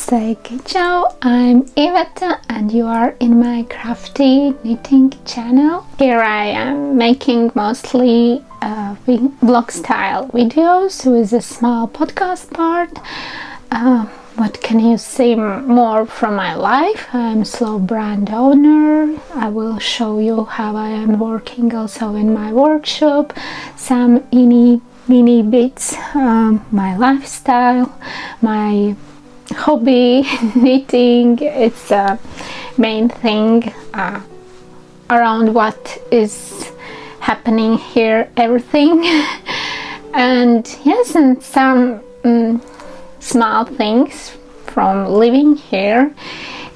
say ciao, I'm Iveta and you are in my crafty knitting channel. Here I am making mostly vlog style videos with a small podcast part. What can you see more from my life? I'm slow brand owner. I will show you how I am working also in my workshop, some mini bits, my lifestyle, my hobby, knitting. It's a main thing around what is happening here, everything. And yes, and some small things from living here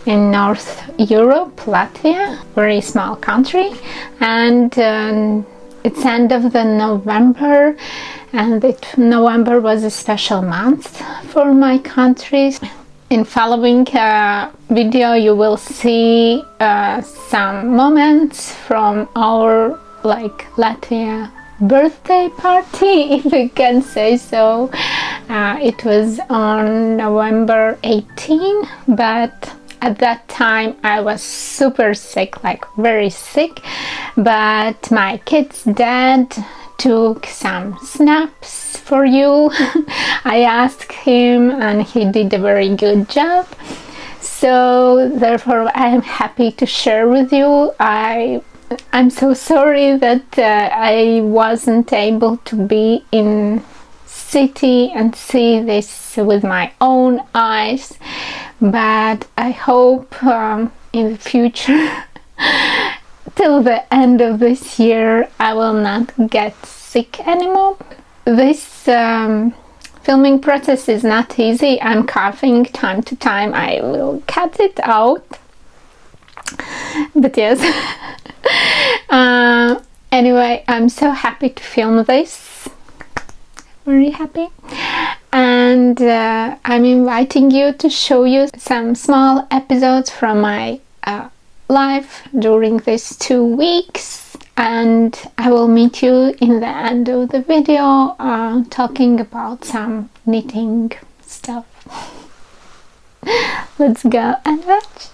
in North Europe, Latvia, very small country. And it's end of the November, and November was a special month for my country. In following video you will see some moments from our Latvia birthday party, if you can say so. It was on November 18, but at that time I was super sick, very sick, but my kid's dad took some snaps for you. I asked him and he did a very good job, so therefore I'm happy to share with you. I'm so sorry that I wasn't able to be in city and see this with my own eyes, but I hope in the future till the end of this year I will not get sick anymore. This filming process is not easy. I'm coughing time to time. I will cut it out, but yes. Anyway, I'm so happy to film this, very happy, and I'm inviting you to show you some small episodes from my life during these 2 weeks, and I will meet you in the end of the video talking about some knitting stuff. Let's go and watch.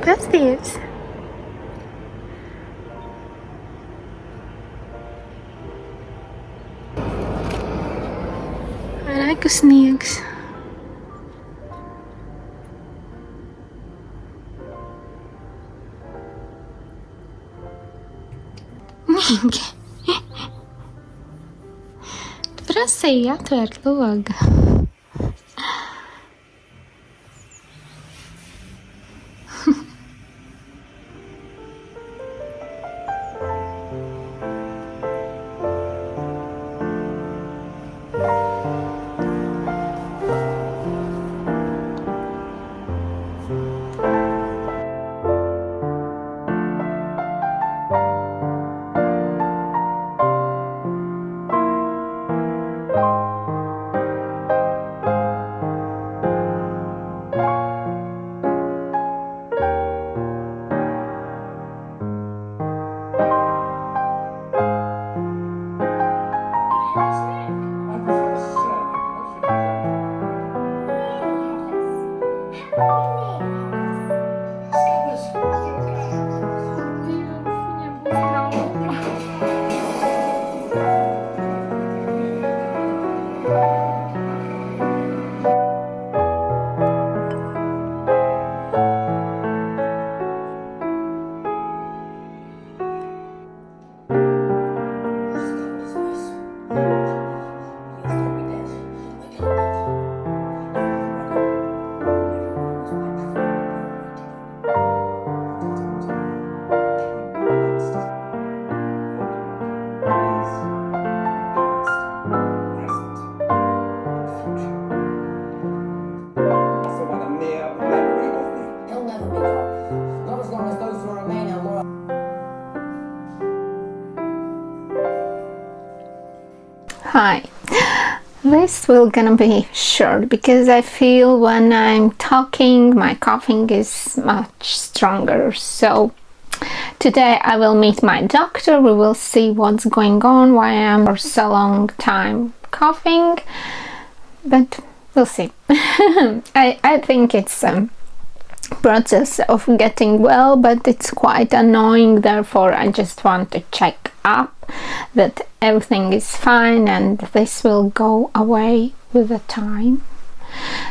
Pasties. Reku sniegs. Nīke. Tu prasīji atvērt logu. Hi, this will gonna be short because I feel when I'm talking my coughing is much stronger. So today I will meet my doctor. We will see what's going on, why I'm for so long time coughing, but we'll see. I think it's process of getting well, but it's quite annoying, therefore I just want to check up that everything is fine and this will go away with the time.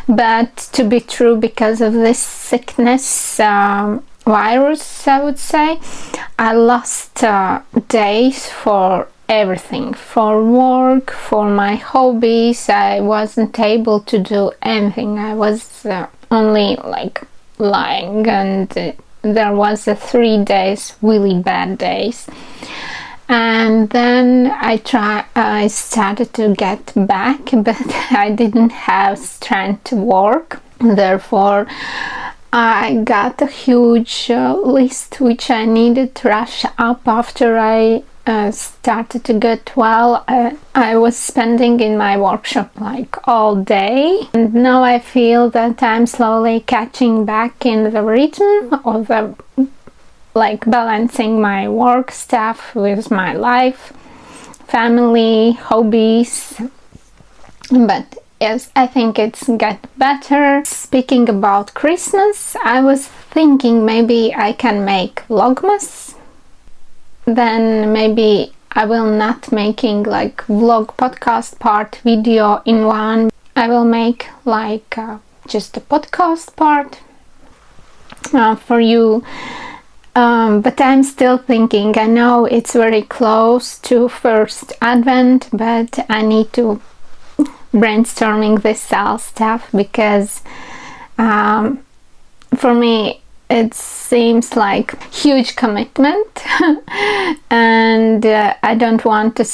But to be true, because of this sickness virus, I would say I lost days for everything, for work, for my hobbies. I wasn't able to do anything. I was only like lying, and there was 3 days really bad days, and then I started to get back, but I didn't have strength to work. Therefore I got a huge list which I needed to rush up after I started to get well. I was spending in my workshop like all day, and now I feel that I'm slowly catching back in the rhythm of like balancing my work stuff with my life, family, hobbies. But yes, I think it's get better. Speaking about Christmas, I was thinking maybe I can make vlogmas. Then maybe I will not making like vlog podcast part video in one. I will make like just a podcast part for you. But I'm still thinking. I know it's very close to first Advent, but I need to brainstorming this all stuff, because for me it seems like huge commitment and I don't want to.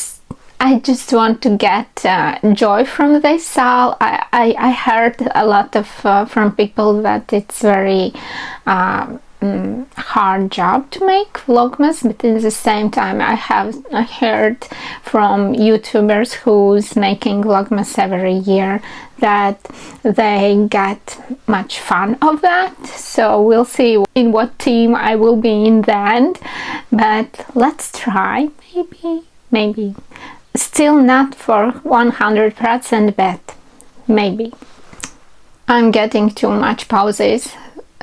I just want to get joy from this all. I heard a lot of from people that it's very hard job to make vlogmas, but at the same time I heard from YouTubers who's making vlogmas every year that they get much fun of that. So we'll see in what team I will be in the end, but let's try. Maybe still not for 100%, but maybe. I'm getting too much pauses,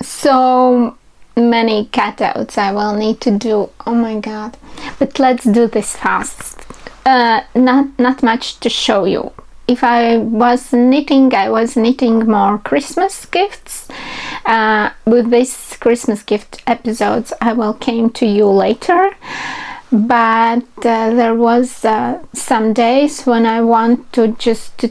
so many cutouts I will need to do. Oh my god. But let's do this fast. Not much to show you. If I was knitting, I was knitting more Christmas gifts. With this Christmas gift episodes, I will came to you later. But there was some days when I want to just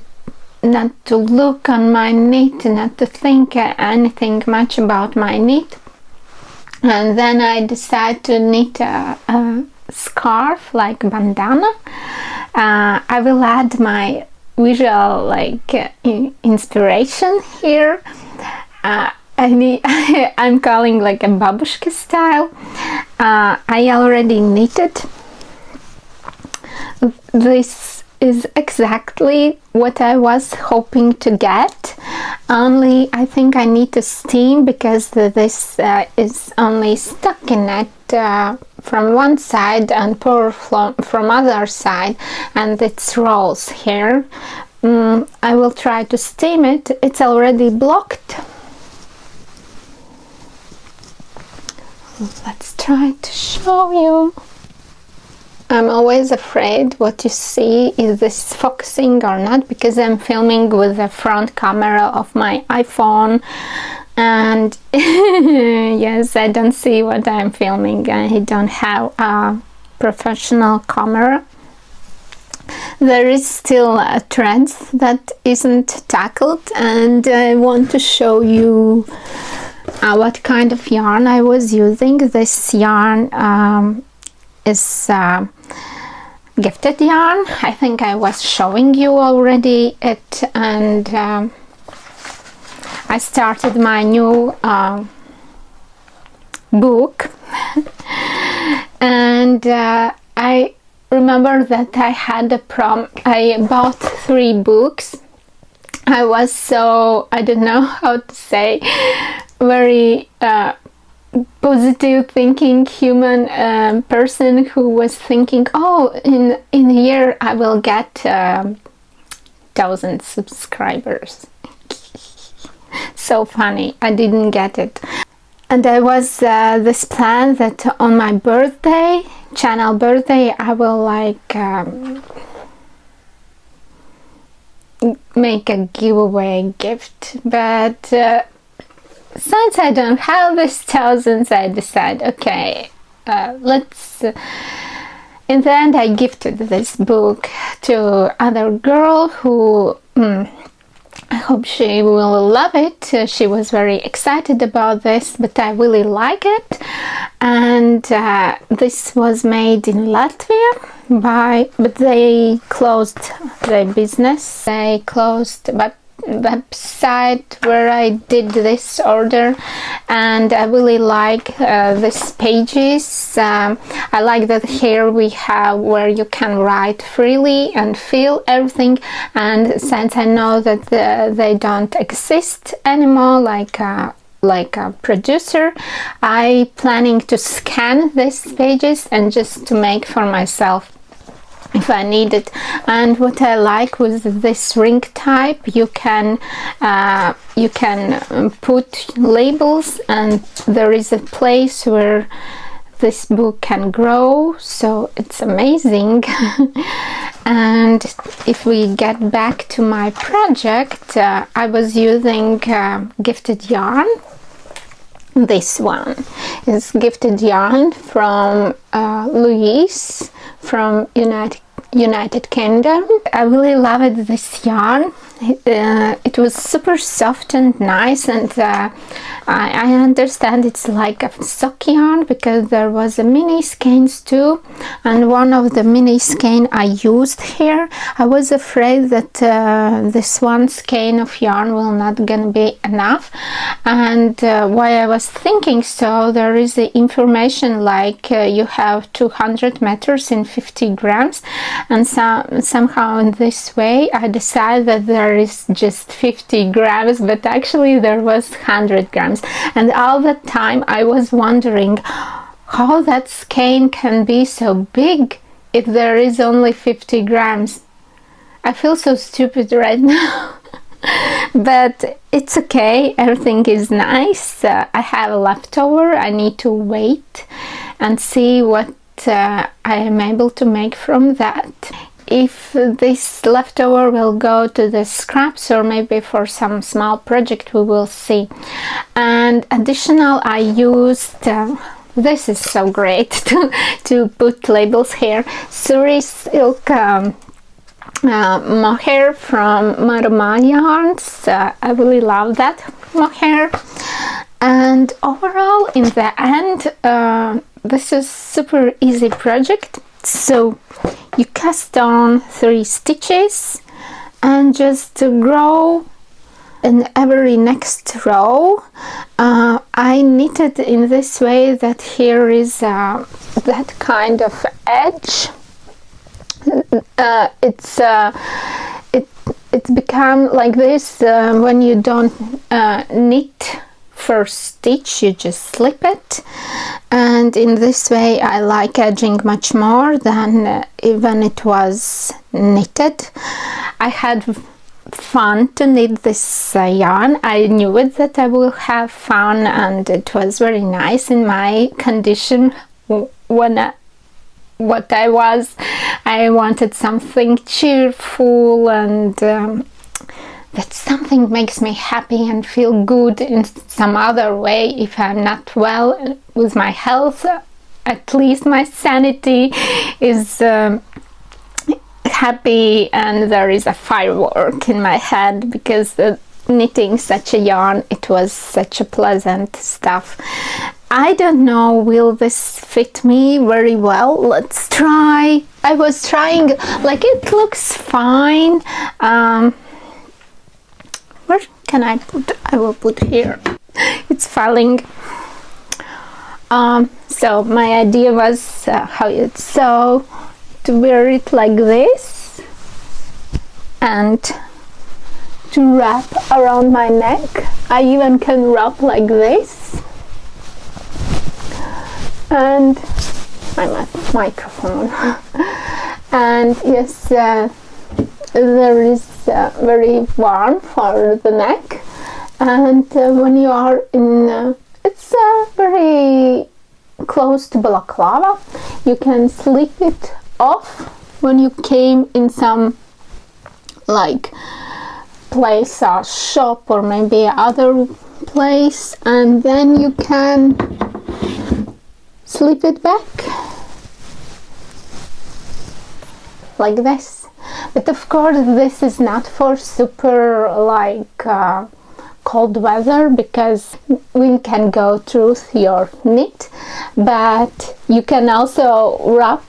not to look on my knit, not to think anything much about my knit. And then I decide to knit a scarf like bandana. I will add my visual like inspiration here. I'm calling like a Babushka style. I already knitted. This is exactly what I was hoping to get, only I think I need to steam because this is only stuck in it from one side and pour from other side, and it rolls here. I will try to steam it. It's already blocked. Let's try to show you. I'm always afraid what you see, is this focusing or not, because I'm filming with the front camera of my iPhone, and yes, I don't see what I'm filming. I don't have a professional camera. There is still a trend that isn't tackled, and I want to show you what kind of yarn I was using. This yarn is gifted yarn. I think I was showing you already it, and I started my new book and I remember that I had a I bought 3 books. I was so, I don't know how to say, very positive thinking human person who was thinking, oh, in a year I will get 1,000 subscribers. So funny, I didn't get it. And I was this plan that on my birthday, channel birthday, I will like make a giveaway gift, but since I don't have this thousands, I decide, okay, let's in the end I gifted this book to other girl who I hope she will love it. She was very excited about this, but I really like it. And this was made in Latvia but they closed their business. They closed but website where I did this order, and I really like these pages. I like that here we have where you can write freely and feel everything, and since I know that they don't exist anymore like a producer, I planning to scan these pages and just to make for myself if I need it. And what I like with this ring type, you can put labels, and there is a place where this book can grow, so it's amazing. And if we get back to my project, I was using gifted yarn. This one is gifted yarn from Louise from United Kingdom. I really loved this yarn. It was super soft and nice, and I understand it's like a sock yarn because there was a mini skeins too, and one of the mini skein I used here. I was afraid that this one skein of yarn will not gonna be enough, and why I was thinking so, there is the information like you have 200 meters in 50 grams, and somehow in this way I decided that there is just 50 grams, but actually there was 100 grams. And all the time I was wondering how that skein can be so big if there is only 50 grams. I feel so stupid right now. but it's okay, everything is nice. I have a leftover. I need to wait and see what I am able to make from that. If this leftover will go to the scraps or maybe for some small project, we will see. And additional, I used this is so great to put labels here, Suri silk mohair from Marama yarns. I really love that mohair. And overall, in the end, this is super easy project. So you cast on 3 stitches and just grow in every next row. I knitted in this way that here is that kind of edge. It's become like this when you don't knit first stitch, you just slip it, and in this way I like edging much more than even it was knitted. I had fun to knit this yarn. I knew it that I will have fun, and it was very nice in my condition when what I was. I wanted something cheerful, and that something makes me happy and feel good in some other way. If I'm not well with my health, at least my sanity is happy, and there is a firework in my head because knitting such a yarn, it was such a pleasant stuff. I don't know, will this fit me very well? Let's try. I was trying, like, it looks fine. Where can I put? I will put here. It's falling. So my idea was how it's so to wear it like this and to wrap around my neck. I even can wrap like this. And my microphone. And yes, there is very warm for the neck, and when you are in it's very close to balaclava, you can slip it off when you came in some like place or shop or maybe other place, and then you can slip it back like this. But of course this is not for super like cold weather, because wind can go through your knit, but you can also wrap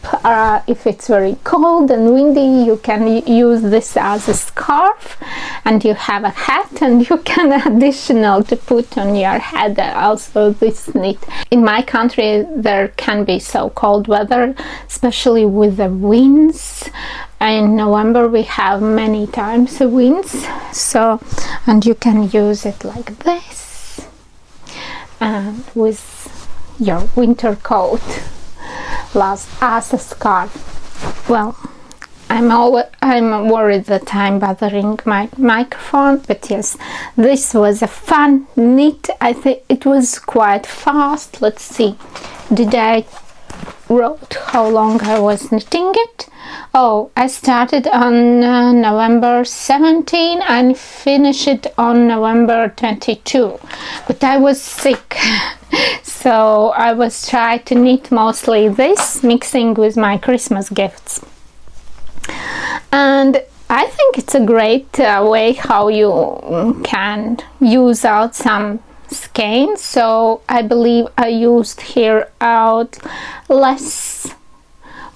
if it's very cold and windy. You can use this as a scarf, and you have a hat, and you can additional to put on your head also this knit. In my country there can be so cold weather, especially with the winds. In November we have many times winds, so, and you can use it like this and with your winter coat as a scarf. Well, I'm worried that I'm bothering my microphone, but yes, this was a fun knit. I think it was quite fast. Let's see, did I wrote how long I was knitting it? Oh, I started on November 17 and finished it on November 22, but I was sick so I was trying to knit mostly this, mixing with my Christmas gifts. And I think it's a great way how you can use out some skeins. So I believe I used here out less,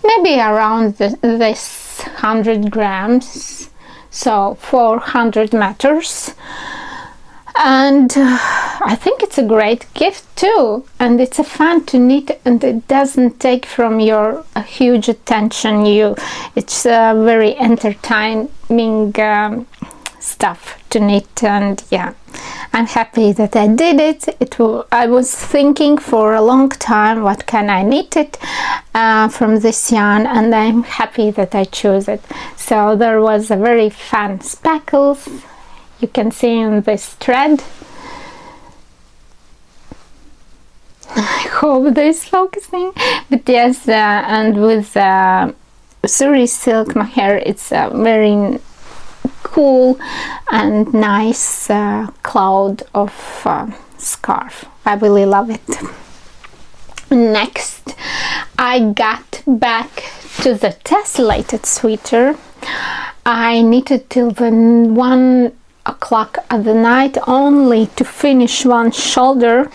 maybe around this 100 grams, so 400 meters. And I think it's a great gift too, and it's a fun to knit, and it doesn't take from your huge attention. It's very entertaining stuff to knit, and yeah, I'm happy that I did it. I was thinking for a long time what can I knit it from this yarn, and I'm happy that I chose it. So there was a very fun speckles. you can see in this thread. I hope this is focusing, but yes, and with Suri silk mohair, it's a very cool and nice cloud of scarf. I really love it. Next, I got back to the Tassellated sweater. I knitted till the 1 o'clock at the night only to finish one shoulder.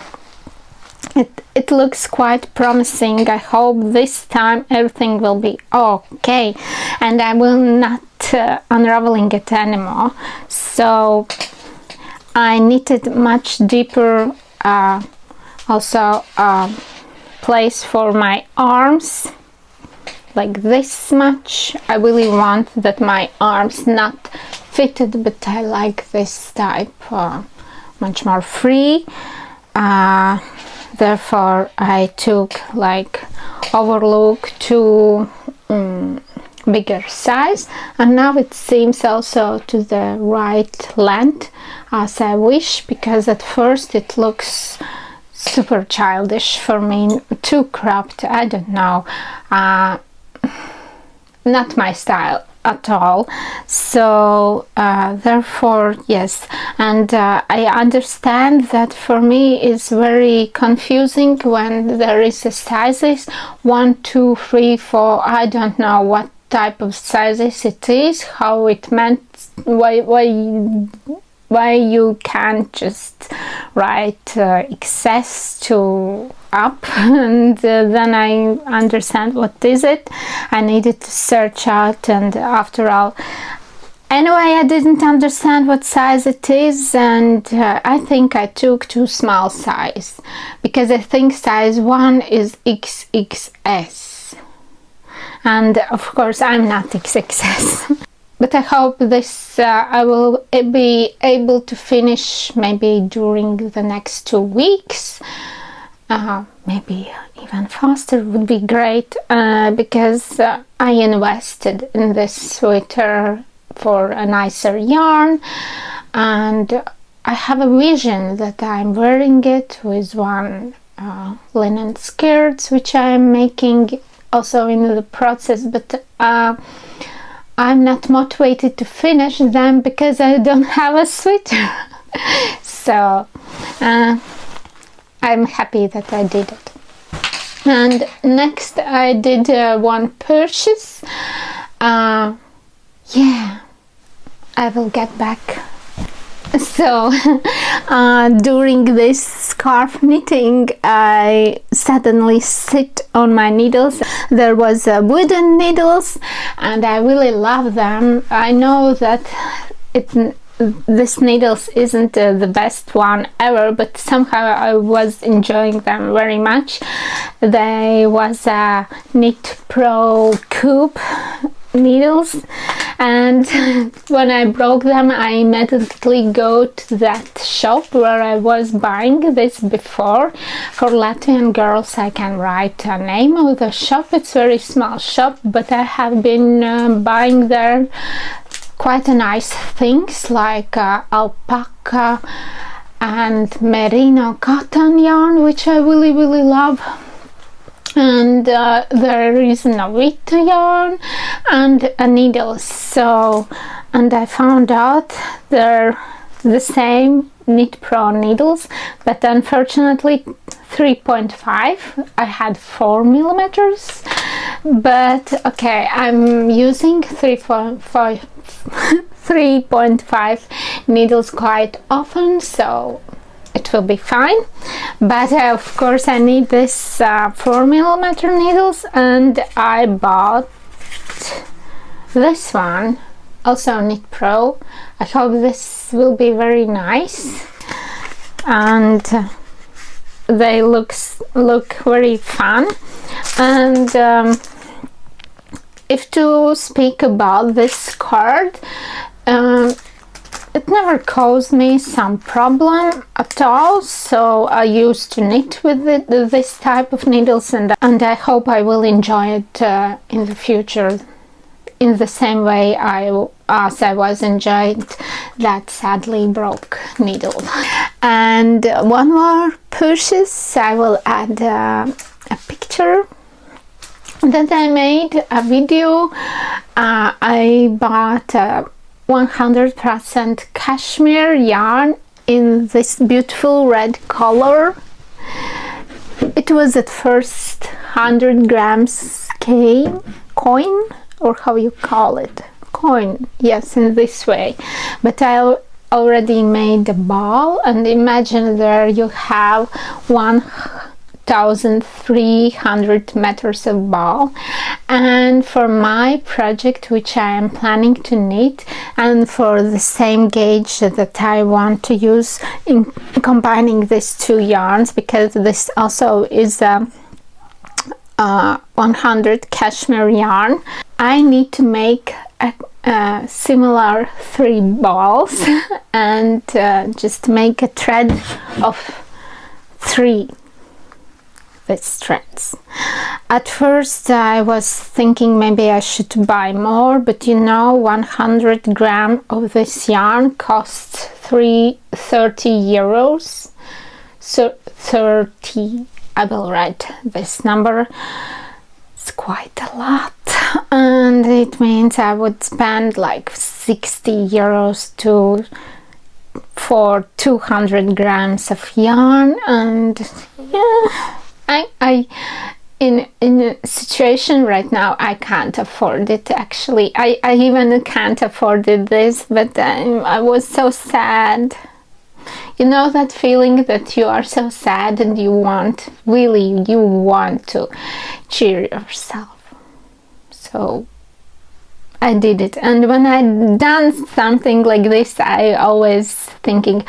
It looks quite promising. I hope this time everything will be okay and I will not unraveling it anymore. So I knitted much deeper also place for my arms, like this much. I really want that my arms not fitted, but I like this type much more free. Therefore I took like overlook to bigger size, and now it seems also to the right length as I wish, because at first it looks super childish for me, too cropped. I don't know, not my style at all. So therefore, yes, and I understand that for me it's very confusing when there is a sizes 1, 2, 3, 4. I don't know what type of sizes it is, how it meant, why you can't just write excess to up, and then I understand what is it. I needed to search out, and after all, anyway, I didn't understand what size it is, and I think I took too small size, because I think size 1 is XXS, and of course I'm not XXS. But I hope this I will be able to finish maybe during the next 2 weeks. Maybe even faster would be great, because I invested in this sweater for a nicer yarn, and I have a vision that I'm wearing it with one linen skirts, which I am making also in the process, but I'm not motivated to finish them because I don't have a sweater. So I'm happy that I did it. And next I did one purchase. Yeah, I will get back. So during this scarf knitting, I suddenly sit on my needles. There was wooden needles and I really love them. I know that this needles isn't the best one ever, but somehow I was enjoying them very much. There was a Knit Pro Cube needles, and when I broke them I immediately go to that shop where I was buying this before. For Latvian girls I can write a name of the shop. It's a very small shop, but I have been buying there quite a nice things like alpaca and merino cotton yarn, which I really love. And there is an Iveta yarn and a needles. So, and I found out they're the same Knit Pro needles, but unfortunately 3.5. I had 4 millimeters, but okay, I'm using 3.5 needles quite often, so it will be fine. But of course I need this 4 millimeter needles, and I bought this one, also Knit Pro. I hope this will be very nice, and they look very fun. And if to speak about this card, it never caused me some problem at all, so I used to knit with this type of needles, and I hope I will enjoy it in the future in the same way I as I was enjoying that sadly broke needle. And one more purchase, I will add a picture that I made, a video. I bought 100% cashmere yarn in this beautiful red color. It was at first 100 grams coin, or how you call it, coin, yes, in this way. But I already made a ball, and imagine there you have 1,300 meters of ball. And for my project, which I am planning to knit, and for the same gauge that I want to use in combining these two yarns, because this also is a 100 cashmere yarn, I need to make a similar 3 balls and just make a thread of 3 these threads. At first I was thinking maybe I should buy more, but you know, 100 gram of this yarn costs 30 euros. So 30, I will write this number. It's quite a lot, and it means I would spend like 60 euros for 200 grams of yarn. And yeah, I in a situation right now I can't afford it. Actually, I even can't afford this, but I was so sad. You know that feeling that you are so sad and you want to cheer yourself. So I did it, and when I done something like this, I always thinking,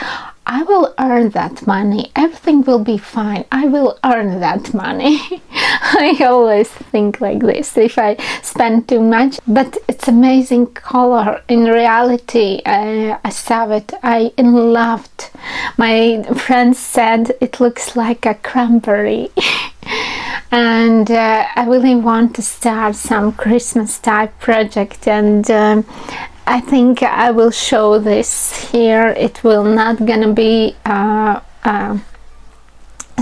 I will earn that money, everything will be fine, I will earn that money. I always think like this if I spend too much. But it's amazing color. In reality, I saw it, I loved. My friends said it looks like a cranberry. And I really want to start some Christmas type project, and I think I will show this here. It will not gonna be a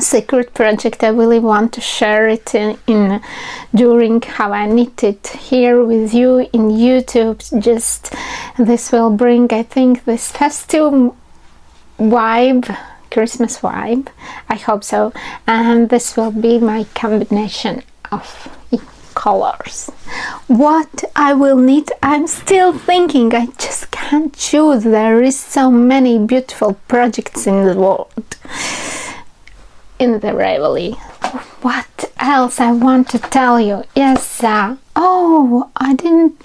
secret project. I really want to share it in during how I knit it here with you in YouTube. Just this will bring, I think, this festive vibe, Christmas vibe, I hope so. And this will be my combination of colors. What I will knit, I'm still thinking, I just can't choose. There is so many beautiful projects in the world, in the Ravelry. What else I want to tell you? Yes, oh, I can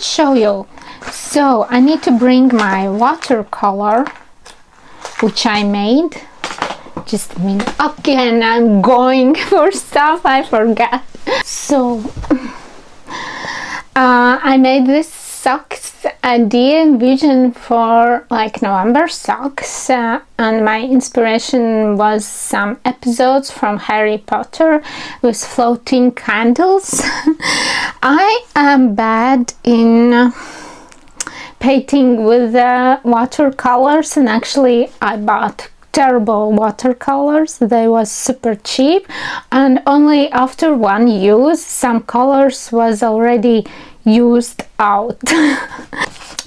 show you. So I need to bring my watercolor, which I made. Just a minute. Again, I'm going for stuff I forgot. So I made this socks idea and vision for like November socks, and my inspiration was some episodes from Harry Potter with floating candles. I am bad in painting with watercolors, and actually I bought terrible watercolors. They was super cheap, and only after one use some colors was already used out.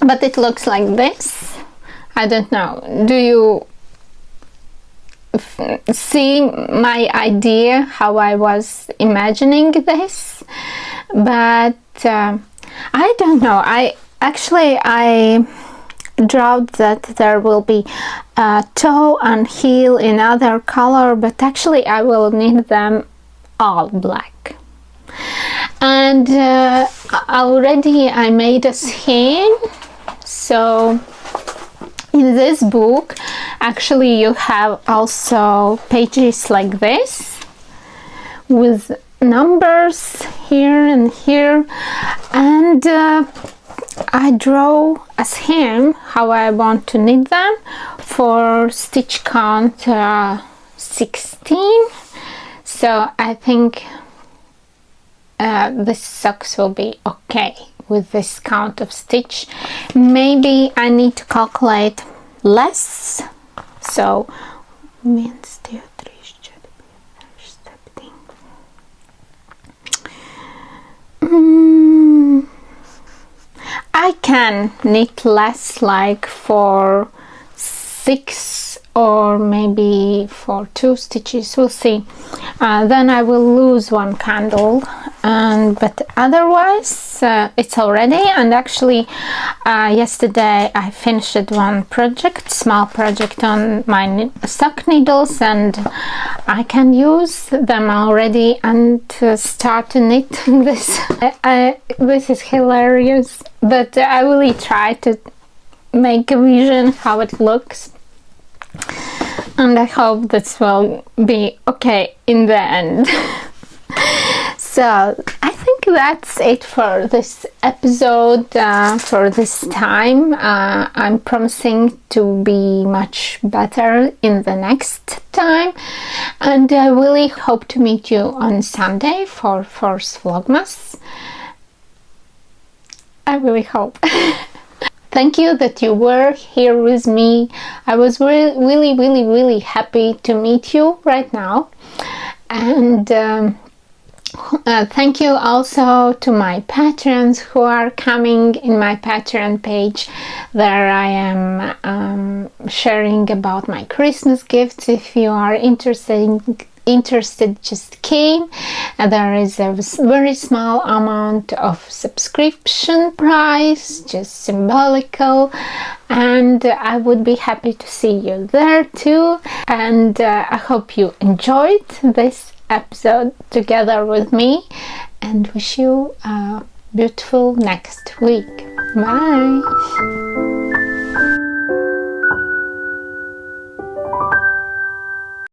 But it looks like this. I don't know, do you see my idea how I was imagining this? But I don't know, I drawed that there will be toe and heel in other color, but actually I will knit them all black. And already I made a skein. So in this book actually you have also pages like this with numbers here and here, and I draw a scheme how I want to knit them for stitch count 16. So I think this socks will be okay with this count of stitch. Maybe I need to calculate less, so 1, 2, 3, 4, 5, 6, 7. I can knit less, like for 6 or maybe for 2 stitches, we'll see. Then I will lose 1 candle, but otherwise it's already. And actually yesterday I finished one project, small project on my sock needles, and I can use them already and start to knit this. This is hilarious, but I really try to make a vision how it looks, and I hope this will be okay in the end. So I think that's it for this episode, for this time. I'm promising to be much better in the next time, and I really hope to meet you on Sunday for first Vlogmas. I really hope. Thank you that you were here with me. I was really happy to meet you right now. And thank you also to my patrons who are coming in my Patreon page. There I am sharing about my Christmas gifts. If you are interested, just came. There is a very small amount of subscription price, just symbolical, and I would be happy to see you there too. And I hope you enjoyed this episode together with me, and wish you a beautiful next week. Bye.